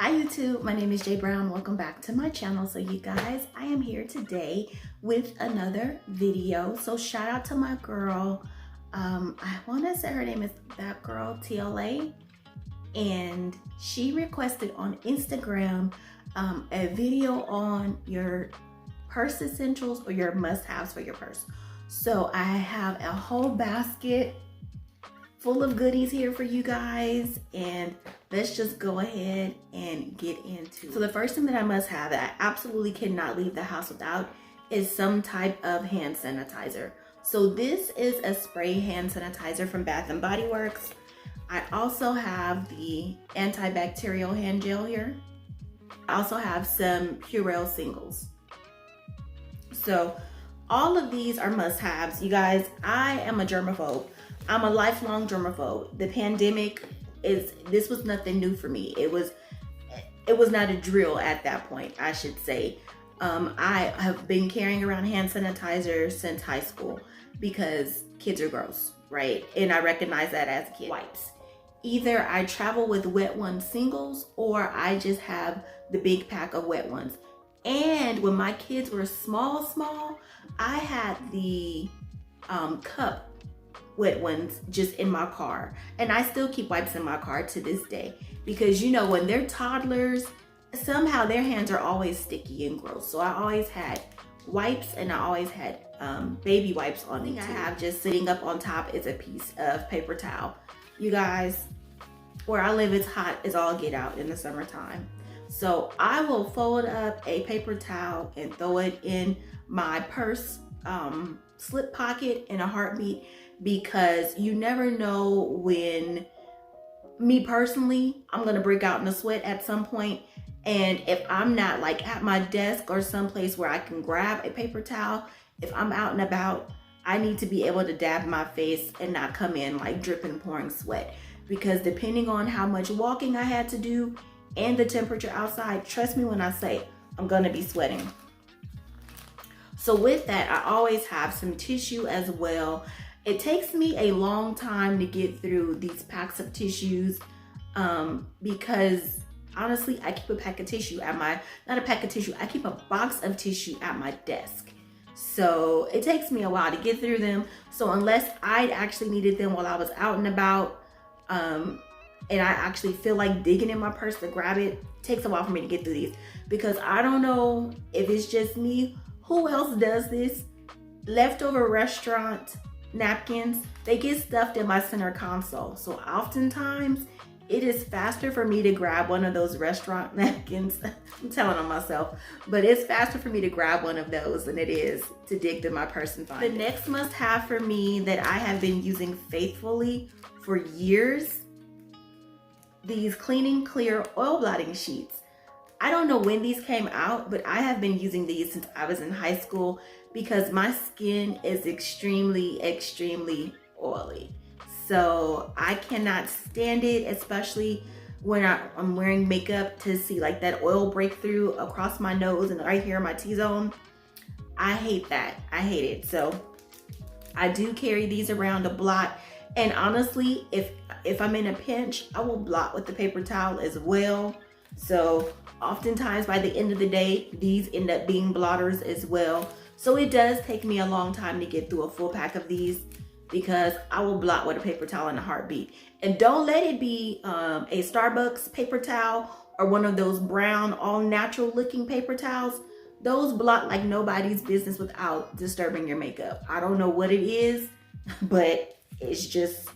Hi YouTube, my name is Jay Brown. Welcome back to my channel. So you guys, I am here today with another video. So shout out to my girl. I want to say her name is That Girl TLA, and she requested on Instagram a video on your purse essentials or your must-haves for your purse. So I have a whole basket full of goodies here for you guys, and let's just go ahead and get into it. So the first thing that I must have that I absolutely cannot leave the house without is some type of hand sanitizer. So this is a spray hand sanitizer from Bath & Body Works. I also have the antibacterial hand gel here. I also have some Purell singles. So all of these are must-haves. You guys, I am a germaphobe. I'm a lifelong germaphobe. The pandemic this was nothing new for me. It was not a drill at that point, I should say. I have been carrying around hand sanitizer since high school because kids are gross, right? And I recognize that as a kid. Wipes. Either I travel with wet ones singles or I just have the big pack of wet ones. And when my kids were small, I had the cup wet ones just in my car, and I still keep wipes in my car to this day because, you know, when they're toddlers, somehow their hands are always sticky and gross. So I always had wipes, and I always had baby wipes on me. I have just sitting up on top is a piece of paper towel. You guys, where I live, it's hot as all get out in the summertime, so I will fold up a paper towel and throw it in my purse slip pocket in a heartbeat, because you never know when, me personally, I'm gonna break out in a sweat at some point, and if I'm not like at my desk or someplace where I can grab a paper towel, if I'm out and about, I need to be able to dab my face and not come in like dripping, pouring sweat, because depending on how much walking I had to do and the temperature outside, trust me when I say I'm gonna be sweating. So with that, I always have some tissue as well. It takes me a long time to get through these packs of tissues because honestly, I keep a pack of tissue at I keep a box of tissue at my desk. So it takes me a while to get through them. So unless I actually needed them while I was out and about, and I actually feel like digging in my purse to grab it, it takes a while for me to get through these, because I don't know if it's just me. Who else does this? Leftover restaurant napkins, they get stuffed in my center console. So oftentimes it is faster for me to grab one of those restaurant napkins. I'm telling on myself, but it's faster for me to grab one of those than it is to dig through my purse and find it. The next must have for me that I have been using faithfully for years, these cleaning clear oil blotting sheets. I don't know when these came out, but I have been using these since I was in high school because my skin is extremely oily. So I cannot stand it, especially when I'm wearing makeup, to see like that oil breakthrough across my nose and right here in my T-zone. I hate that. I hate it. So I do carry these around to blot. And honestly, if I'm in a pinch, I will blot with the paper towel as well. So oftentimes by the end of the day, these end up being blotters as well. So it does take me a long time to get through a full pack of these, because I will blot with a paper towel in a heartbeat. And don't let it be a Starbucks paper towel or one of those brown, all natural looking paper towels. Those blot like nobody's business without disturbing your makeup. I don't know what it is, but it's just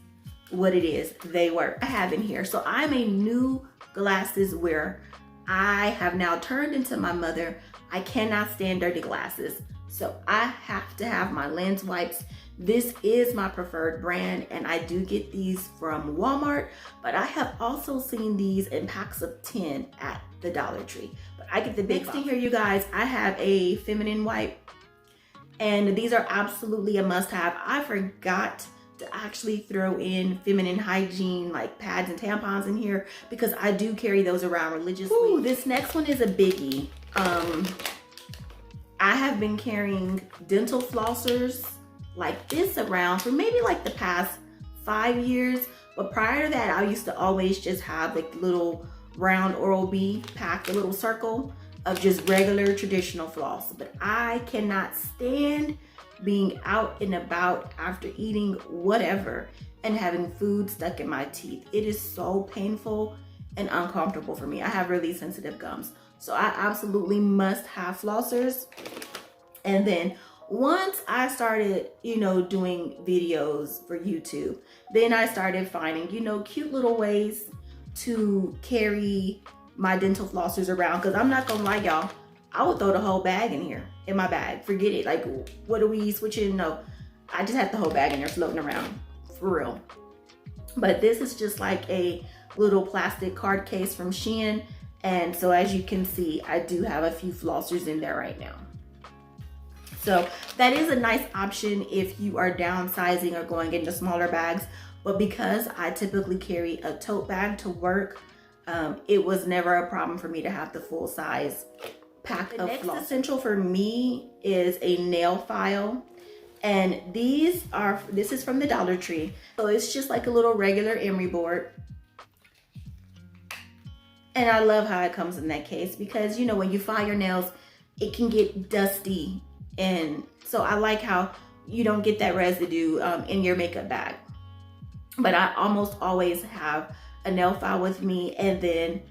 what it is. They work. I have in here. So I'm a new glasses wearer. I have now turned into my mother. I cannot stand dirty glasses. So I have to have my lens wipes. This is my preferred brand, and I do get these from Walmart, but I have also seen these in packs of 10 at the Dollar Tree. But I get the big thing here, you guys. I have a feminine wipe, and these are absolutely a must-have. I forgot to actually throw in feminine hygiene like pads and tampons in here because I do carry those around religiously. Ooh, this next one is a biggie. I have been carrying dental flossers like this around for maybe like the past 5 years, but prior to that I used to always just have like little round Oral-B pack, a little circle of just regular traditional floss. But I cannot stand being out and about after eating whatever and having food stuck in my teeth. It is so painful and uncomfortable for me. I have really sensitive gums, so I absolutely must have flossers. And then once I started, doing videos for YouTube, then I started finding, cute little ways to carry my dental flossers around. Because I'm not gonna lie, y'all, I would throw the whole bag in here, in my bag. Forget it. Like, what are we switching? No, I just had the whole bag in there floating around, for real. But this is just like a little plastic card case from Shein. And so as you can see, I do have a few flossers in there right now. So that is a nice option if you are downsizing or going into smaller bags. But because I typically carry a tote bag to work, it was never a problem for me to have the full size pack of floss. The next essential for me is a nail file. And this is from the Dollar Tree. So it's just like a little regular emery board. And I love how it comes in that case because, when you file your nails, it can get dusty. And so I like how you don't get that residue in your makeup bag. But I almost always have a nail file with me. And then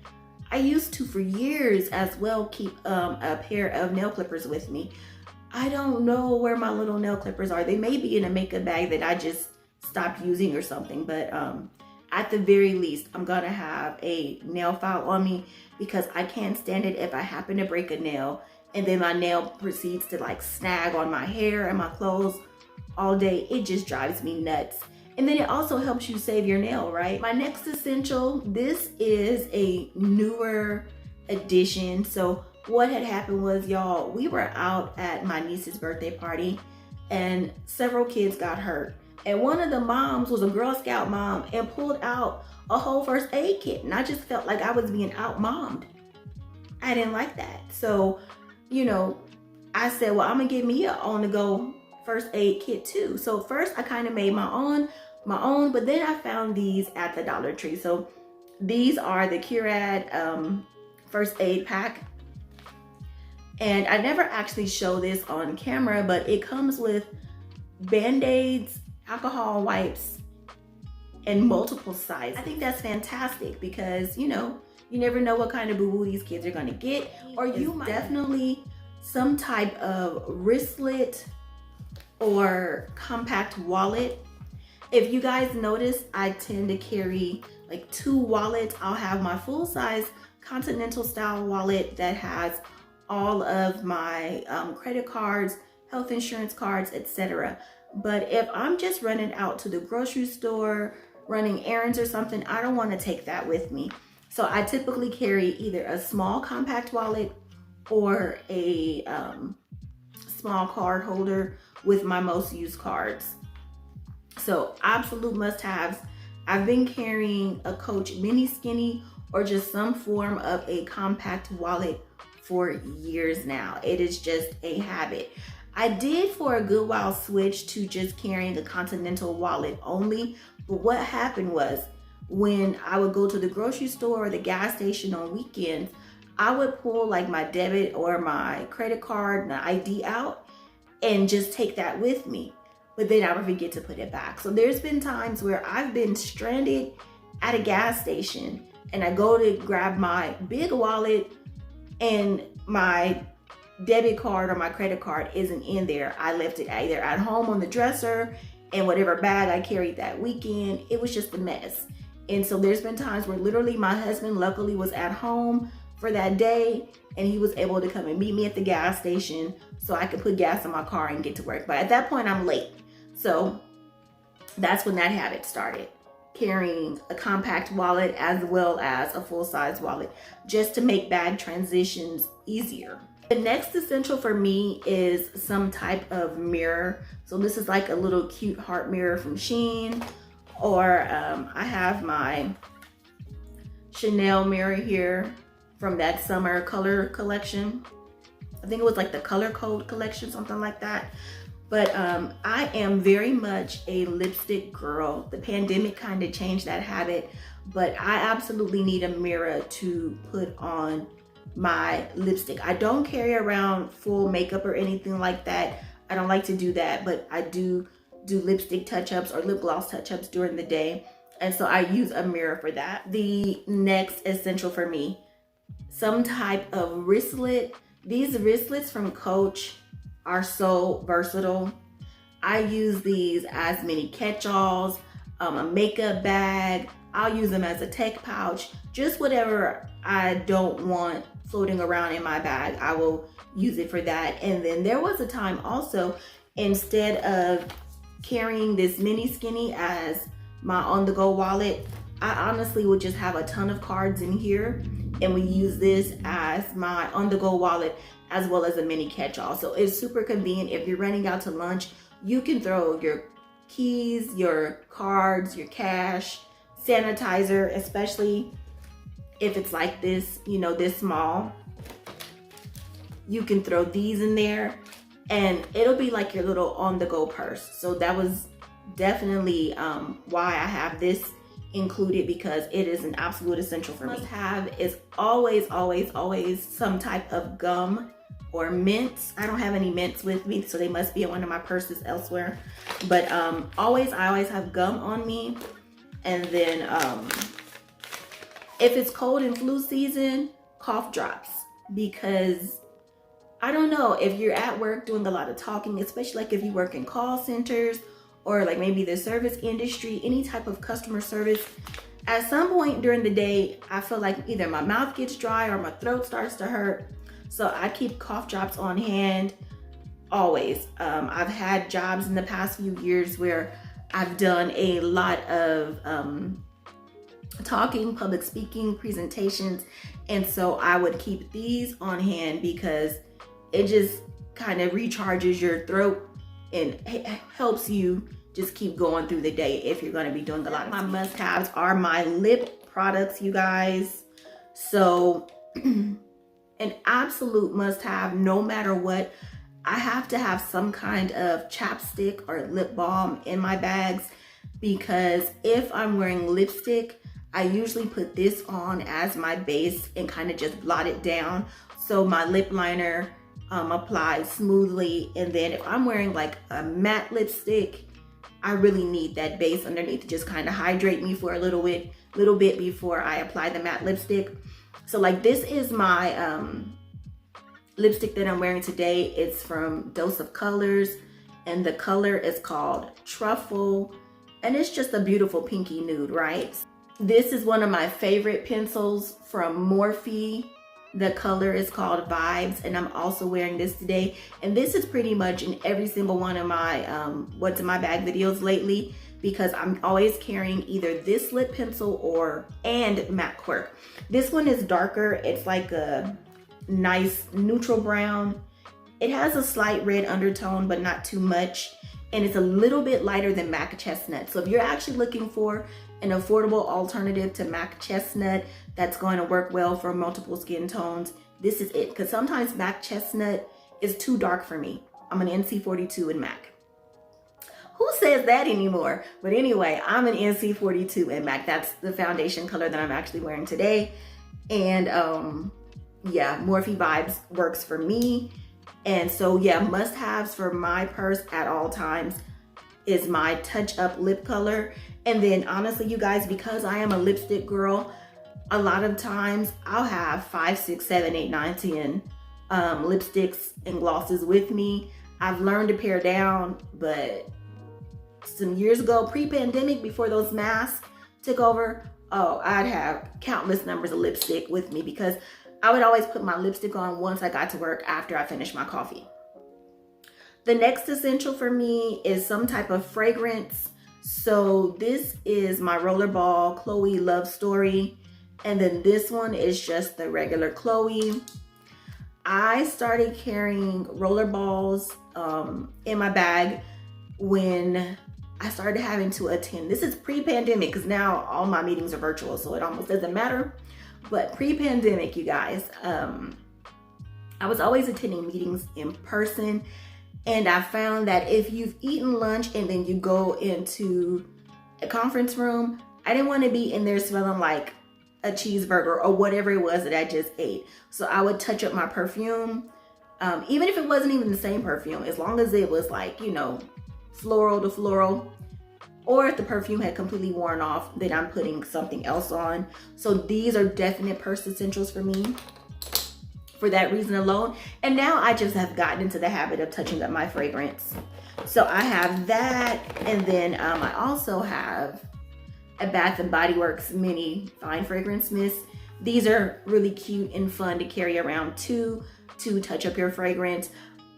I used to, for years as well, keep a pair of nail clippers with me. I don't know where my little nail clippers are. They may be in a makeup bag that I just stopped using or something. But at the very least, I'm gonna have a nail file on me because I can't stand it if I happen to break a nail and then my nail proceeds to like snag on my hair and my clothes all day. It just drives me nuts. And then it also helps you save your nail, right? My next essential, this is a newer addition. So what had happened was, y'all, we were out at my niece's birthday party and several kids got hurt. And one of the moms was a Girl Scout mom and pulled out a whole first aid kit. And I just felt like I was being out-mommed. I didn't like that. So, I said, well, I'm gonna give me a on-the-go first aid kit too. So first I kind of made my own, but then I found these at the Dollar Tree. So these are the Curad first aid pack. And I never actually show this on camera, but it comes with Band-Aids, alcohol wipes, and multiple sizes. I think that's fantastic because, you never know what kind of boo-boo these kids are gonna get. Or you might definitely some type of wristlet or compact wallet. If you guys notice, I tend to carry like 2 wallets. I'll have my full-size continental style wallet that has all of my credit cards, health insurance cards, etc. But if I'm just running out to the grocery store, running errands or something, I don't want to take that with me. So I typically carry either a small compact wallet or a small card holder with my most used cards. So absolute must-haves. I've been carrying a Coach Mini Skinny or just some form of a compact wallet for years now. It is just a habit. I did for a good while switch to just carrying a continental wallet only, but what happened was when I would go to the grocery store or the gas station on weekends, I would pull like my debit or my credit card and the ID out and just take that with me. But then I would forget to put it back. So there's been times where I've been stranded at a gas station and I go to grab my big wallet and my debit card or my credit card isn't in there. I left it either at home on the dresser and whatever bag I carried that weekend, it was just a mess. And so there's been times where literally my husband luckily was at home for that day and he was able to come and meet me at the gas station so I could put gas in my car and get to work. But at that point I'm late. So that's when that habit started, carrying a compact wallet as well as a full-size wallet just to make bag transitions easier. The next essential for me is some type of mirror. So this is like a little cute heart mirror from Shein, or I have my Chanel mirror here from that summer color collection. I think it was like the color code collection, something like that. But I am very much a lipstick girl. The pandemic kind of changed that habit, but I absolutely need a mirror to put on my lipstick. I don't carry around full makeup or anything like that. I don't like to do that, but I do lipstick touch-ups or lip gloss touch-ups during the day. And so I use a mirror for that. The next essential for me, some type of wristlet. These wristlets from Coach are so versatile. I use these as mini catch-alls, a makeup bag. I'll use them as a tech pouch, just whatever I don't want floating around in my bag, I will use it for that. And then there was a time also, instead of carrying this mini skinny as my on-the-go wallet, I honestly would just have a ton of cards in here, and we use this as my on-the-go wallet as well as a mini catch-all. So it's super convenient. If you're running out to lunch, you can throw your keys, your cards, your cash, sanitizer, especially if it's like this, you know, this small. You can throw these in there and it'll be like your little on-the-go purse. So that was definitely why I have this included, because it is an absolute essential for me. Must have is always some type of gum or mints. I don't have any mints with me, so they must be in one of my purses elsewhere. But I always have gum on me. And then if it's cold and flu season, cough drops, because I don't know, if you're at work doing a lot of talking, especially like if you work in call centers or like maybe the service industry, any type of customer service, at some point during the day, I feel like either my mouth gets dry or my throat starts to hurt. So I keep cough drops on hand always. I've had jobs in the past few years where I've done a lot of talking, public speaking, presentations. And so I would keep these on hand because it just kind of recharges your throat and helps you just keep going through the day if you're going to be doing a lot of my must-haves are my lip products, you guys. So an absolute must-have, no matter what, I have to have some kind of chapstick or lip balm in my bags, because if I'm wearing lipstick, I usually put this on as my base and kind of just blot it down so my lip liner applies smoothly. And then if I'm wearing like a matte lipstick, I really need that base underneath to just kind of hydrate me for a little bit before I apply the matte lipstick. So like this is my lipstick that I'm wearing today. It's from Dose of Colors, and the color is called Truffle, and it's just a beautiful pinky nude, right? This is one of my favorite pencils from Morphe. The color is called Vibes, and I'm also wearing this today. And this is pretty much in every single one of my what's in my bag videos lately, because I'm always carrying either this lip pencil and matte quirk. This one is darker. It's like a nice neutral brown. It has a slight red undertone, but not too much. And it's a little bit lighter than MAC Chestnut. So if you're actually looking for an affordable alternative to MAC Chestnut that's going to work well for multiple skin tones, this is it. Because sometimes MAC Chestnut is too dark for me. I'm an NC42 in MAC. Who says that anymore? But anyway, I'm an NC42 in MAC. That's the foundation color that I'm actually wearing today. And yeah, Morphe Vibes works for me. And so yeah, must-haves for my purse at all times is my Touch Up lip color. And then honestly, you guys, because I am a lipstick girl, a lot of times I'll have 5, 6, 7, 8, 9, 10 lipsticks and glosses with me. I've learned to pare down, but some years ago, pre-pandemic, before those masks took over, oh, I'd have countless numbers of lipstick with me, because I would always put my lipstick on once I got to work after I finished my coffee. The next essential for me is some type of fragrance. So this is my Rollerball Chloe Love Story. And then this one is just the regular Chloe. I started carrying Rollerballs in my bag when I started having to attend. This is pre-pandemic, because now all my meetings are virtual, so it almost doesn't matter. But pre-pandemic, you guys, I was always attending meetings in person. And I found that if you've eaten lunch and then you go into a conference room, I didn't want to be in there smelling like a cheeseburger or whatever it was that I just ate. So I would touch up my perfume, even if it wasn't even the same perfume, as long as it was like, you know, floral to floral, or if the perfume had completely worn off, then I'm putting something else on. So these are definite purse essentials for me for that reason alone. And now I just have gotten into the habit of touching up my fragrance. So I have that, and then I also have a Bath & Body Works mini fine fragrance mist. These are really cute and fun to carry around too, to touch up your fragrance.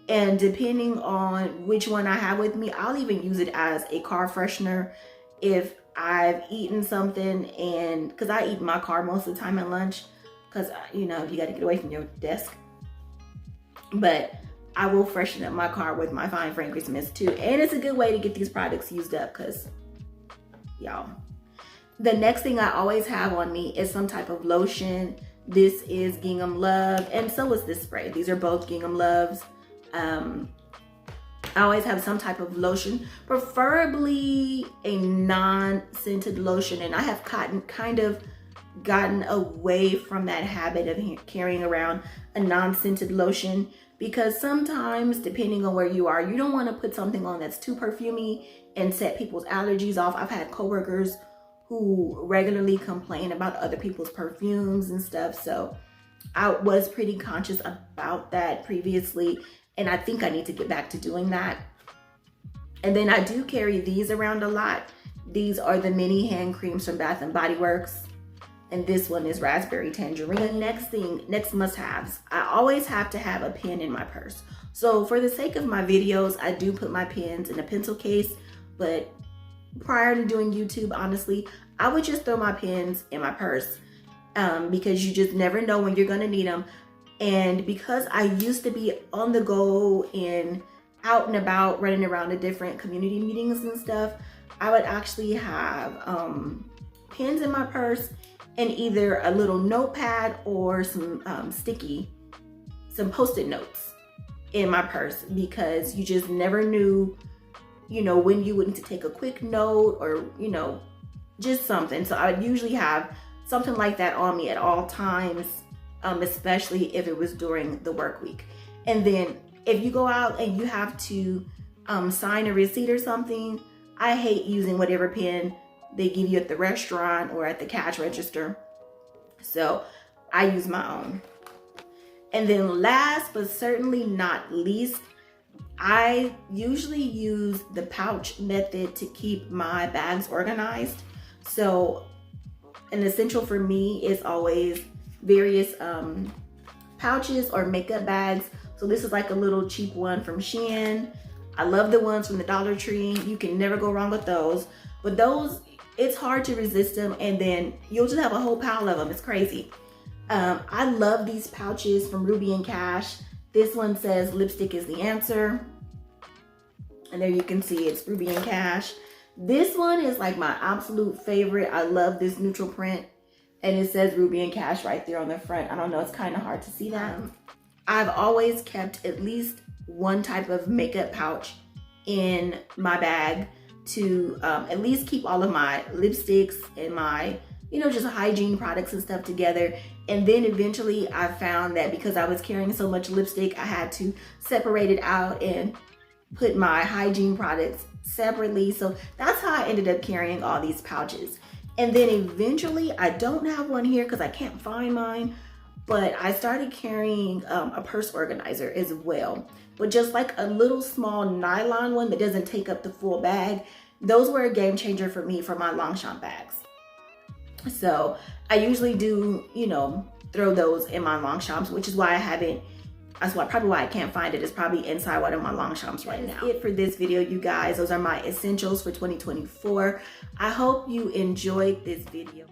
And depending on which one I have with me, I'll even use it as a car freshener if I've eaten something, and because I eat in my car most of the time at lunch, because you know, you got to get away from your desk. But I will freshen up my car with my fine fragrance mist too. And it's a good way to get these products used up, because y'all. The next thing I always have on me is some type of lotion. This is Gingham Love, and so is this spray. These are both Gingham Loves. I always have some type of lotion, preferably a non-scented lotion, and I have kind of gotten away from that habit of carrying around a non-scented lotion, because sometimes, depending on where you are, you don't want to put something on that's too perfumey and set people's allergies off. I've had coworkers who regularly complain about other people's perfumes and stuff, so I was pretty conscious about that previously, and I think I need to get back to doing that. And then I do carry these around a lot. These are the mini hand creams from Bath & Body Works, and this one is raspberry tangerine. The next must-haves, I always have to have a pen in my purse. So for the sake of my videos, I do put my pens in a pencil case, but prior to doing YouTube, honestly, I would just throw my pens in my purse, because you just never know when you're gonna need them. And because I used to be on the go and out and about running around to different community meetings and stuff, I would actually have pens in my purse and either a little notepad or some Post-it notes in my purse, because you just never knew, you know, when you would need to take a quick note or, you know, just something. So I would usually have something like that on me at all times, especially if it was during the work week. And then if you go out and you have to sign a receipt or something, I hate using whatever pen they give you at the restaurant or at the cash register. So I use my own. And then last but certainly not least, I usually use the pouch method to keep my bags organized. So an essential for me is always various pouches or makeup bags. So this is like a little cheap one from Shein. I love the ones from the Dollar Tree. You can never go wrong with those. But those, it's hard to resist them, and then you'll just have a whole pile of them. It's crazy. I love these pouches from Ruby and Cash. This one says lipstick is the answer. And there you can see it's Ruby and Cash. This one is like my absolute favorite. I love this neutral print. And it says Ruby and Cash right there on the front. I don't know, it's kind of hard to see that. I've always kept at least one type of makeup pouch in my bag to at least keep all of my lipsticks and my, you know, just hygiene products and stuff together. And then eventually I found that because I was carrying so much lipstick, I had to separate it out and put my hygiene products separately. So that's how I ended up carrying all these pouches. And then eventually, I don't have one here because I can't find mine, but I started carrying a purse organizer as well. But just like a little small nylon one that doesn't take up the full bag. Those were a game changer for me for my Longchamp bags. So I usually do, you know, throw those in my Longchamps, which is why I haven't, that's why probably why I can't find it. It's probably inside one of my Longchamps right now. That's it for this video, you guys. Those are my essentials for 2024. I hope you enjoyed this video.